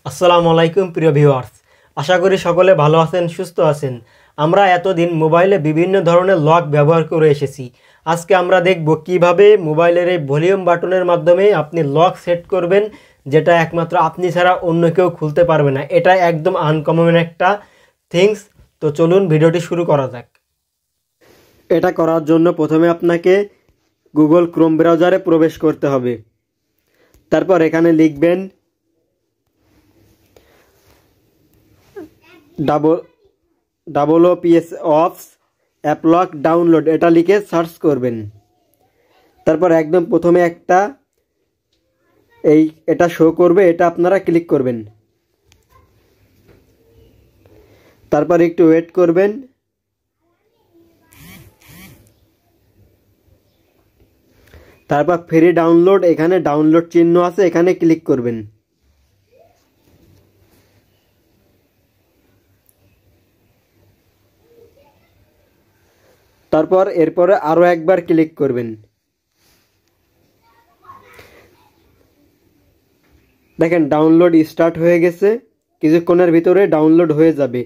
আসসালামু আলাইকুম প্রিয় ভিউয়ার্স, আশা করি সকলে ভালো আছেন, সুস্থ আছেন। আমরা এতদিন মোবাইলে বিভিন্ন ধরনের লক ব্যবহার করে এসেছি। আজকে আমরা দেখব কিভাবে মোবাইলের এই ভলিউম বাটনের মাধ্যমে আপনি লক সেট করবেন, যেটা একমাত্র আপনি ছাড়া অন্য কেউ খুলতে পারবে না। এটা একদম আনকমন একটা থিংস। তো চলুন ভিডিওটি শুরু করা যাক। এটা করার জন্য প্রথমে আপনাকে গুগল ক্রোম ব্রাউজারে প্রবেশ করতে হবে। তারপর এখানে লিখবেন WPS অফস অ্যাপ লক ডাউনলোড, এটা লিখে সার্চ করবেন। তারপর একদম প্রথমে এটা শো করবে, এটা আপনারা ক্লিক করবেন। তারপর একটু ওয়েট করবেন। তারপর ফ্রি ডাউনলোড, এখানে ডাউনলোড চিহ্ন আছে, এখানে ক্লিক করবেন। তারপর এরপরে আরও একবার ক্লিক করবেন। দেখেন ডাউনলোড স্টার্ট হয়ে গেছে, কিছুক্ষণের ভিতরে ডাউনলোড হয়ে যাবে।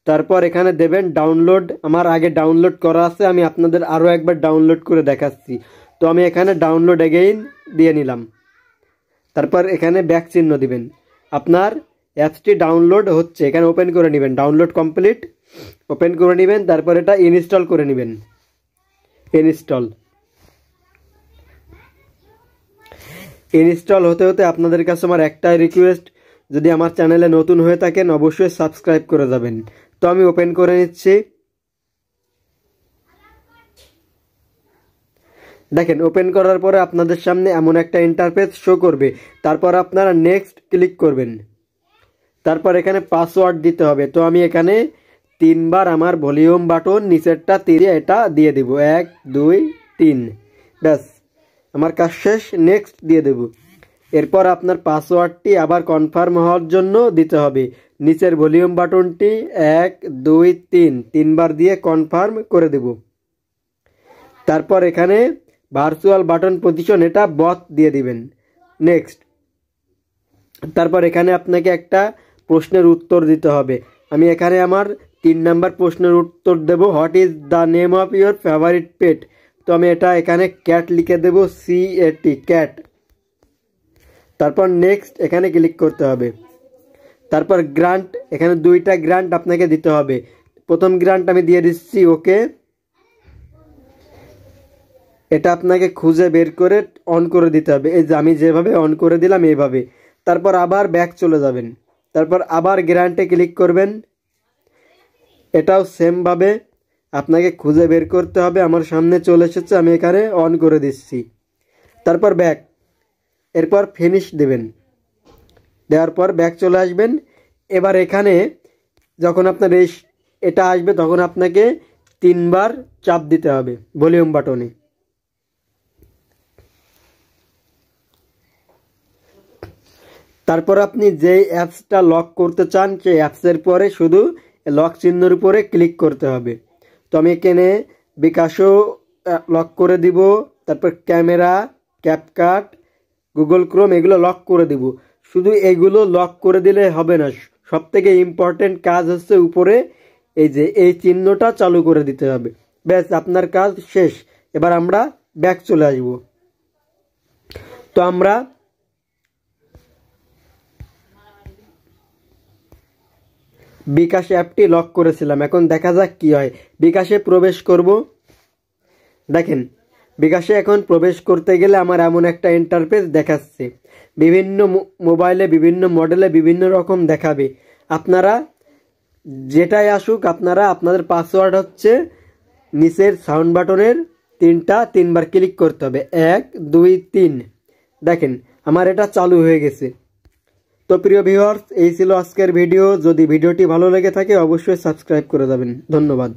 তারপর এখানে দেবেন ডাউনলোড। আমার আগে ডাউনলোড করা আছে, আমি আপনাদের আরও একবার ডাউনলোড করে দেখাচ্ছি। তো আমি এখানে ডাউনলোড এগেইন দিয়ে নিলাম। তারপর এখানে ব্যাক চিহ্ন দিবেন। আপনার অ্যাপসটি ডাউনলোড হচ্ছে, এখানে ওপেন করে নেবেন। ডাউনলোড কমপ্লিট, ওপেন করে নেবেন। তারপর এটা ইনস্টল করে নেবেন। ইনস্টল হতে হতে আপনাদের কাছে আমার একটাই রিকোয়েস্ট, যদি আমার চ্যানেলে নতুন হয়ে থাকেন অবশ্যই সাবস্ক্রাইব করে যাবেন। তো আমি ওপেন করে নিচ্ছি। দেখেন ওপেন করার পরে আপনাদের সামনে এমন একটা ইন্টারফেস শো করবে। তারপর আপনারা নেক্সট ক্লিক করবেন। তারপর এখানে পাসওয়ার্ড দিতে হবে। তো আমি এখানে 3 বার আমার ভলিউম বাটন নিচেরটা তীরে এটা দিয়ে দেব, 1 2 3, ব্যাস আমার কাজ শেষ। নেক্সট দিয়ে দেব। এরপর আপনার পাসওয়ার্ডটি আবার কনফার্ম হওয়ার জন্য দিতে হবে। নিচের ভলিউম বাটনটি 1 2 3 বার দিয়ে কনফার্ম করে দেব। তারপর এখানে ভার্চুয়াল বাটন পজিশন, এটা বথ দিয়ে দিবেন। নেক্সট। তারপর এখানে আপনাকে একটা প্রশ্নের উত্তর দিতে হবে। আমি এখানে আমার 3 নাম্বার প্রশ্নের উত্তর দেব, what is the name of your favourite pet. তো আমি এটা এখানে ক্যাট লিখে দেব, CAT, ক্যাট। তারপর নেক্সট এখানে ক্লিক করতে হবে। তারপর গ্রান্ট, এখানে 2টা গ্রান্ট আপনাকে দিতে হবে। প্রথম গ্রান্ট আমি দিয়ে দিচ্ছি, ওকে। এটা আপনাকে খুঁজে বের করে অন করে দিতে হবে। এই যে আমি যেভাবে অন করে দিলাম এইভাবে। তারপর আবার ব্যাক চলে যাবেন। তারপর আবার গ্রান্টে ক্লিক করবেন। এটাও সেমভাবে আপনাকে খুঁজে বের করতে হবে। আমার সামনে চলে এসেছে, আমি এখানে অন করে দিচ্ছি। তারপর ব্যাক, এরপর ফিনিশ দেবেন। দেওয়ার পর ব্যাক চলে আসবেন। এবার এখানে যখন আপনার এটা আসবে তখন আপনাকে 3 বার চাপ দিতে হবে ভলিউম বাটনে। তারপর আপনি যেই অ্যাপসটা লক করতে চান সেই অ্যাপসের পরে শুধু লক চিহ্নের উপরে ক্লিক করতে হবে। তো আমি এখানে বিকাশও লক করে দিব। তারপর ক্যামেরা, ক্যাপকাট, গুগল ক্রোম, এগুলো লক করে দিব। শুধু এগুলো লক করে দিলে হবে না, সবথেকে ইম্পর্টেন্ট কাজ হচ্ছে উপরে এই চিহ্নটা চালু করে দিতে হবে। ব্যাস আপনার কাজ শেষ। এবার আমরা ব্যাক চলে আসব। তো আমরা বিকাশ অ্যাপটি লক করেছিলাম, এখন দেখা যাক কি হয়। বিকাশে প্রবেশ করব। দেখেন বিকাশে এখন প্রবেশ করতে গেলে আমার এমন একটা ইন্টারফেস দেখাচ্ছে। বিভিন্ন মোবাইলে বিভিন্ন মডেলে বিভিন্ন রকম দেখাবে। আপনারা যেটাই আসুক, আপনাদের পাসওয়ার্ড হচ্ছে নিচের সাউন্ড বাটনের 3 বার ক্লিক করতে হবে, 1 2 3। দেখেন আমার এটা চালু হয়ে গেছে। তো প্রিয় ভিউয়ার্স, এই ছিল আজকের ভিডিও। যদি ভিডিওটি ভালো লেগে থাকে অবশ্যই সাবস্ক্রাইব করে যাবেন। ধন্যবাদ।